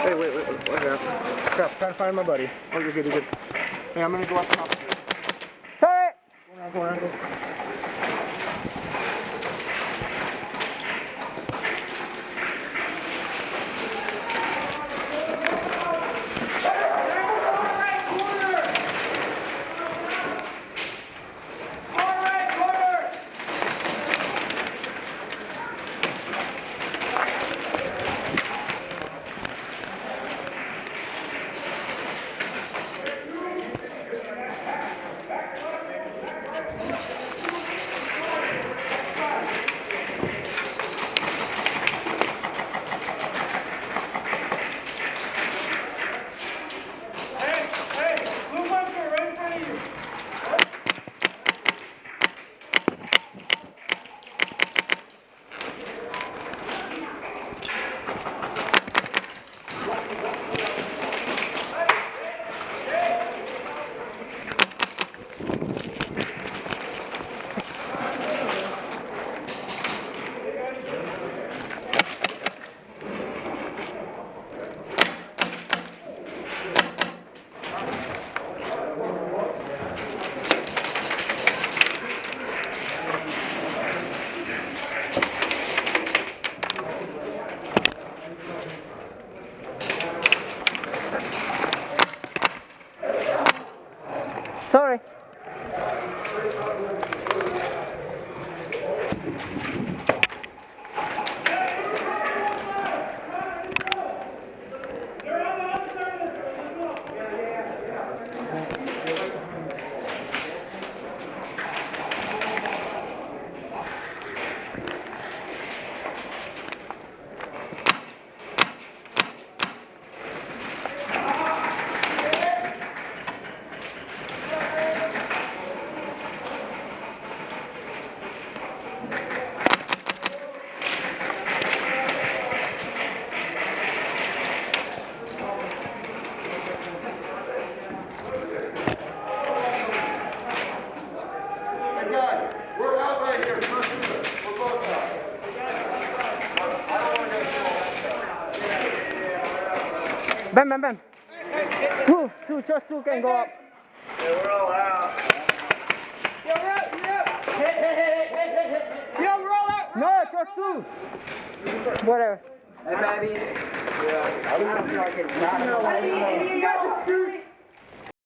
Hey, wait. Crap, trying to find my buddy. Oh, you're good. Hey, I'm gonna go up top. Sorry! Go around. Sorry. Ben. Two, just two can go up. Yeah, we're all out. Yo, roll out. No, just two. Whatever. Hey, baby. Yeah. I don't know if I can. You got the screws.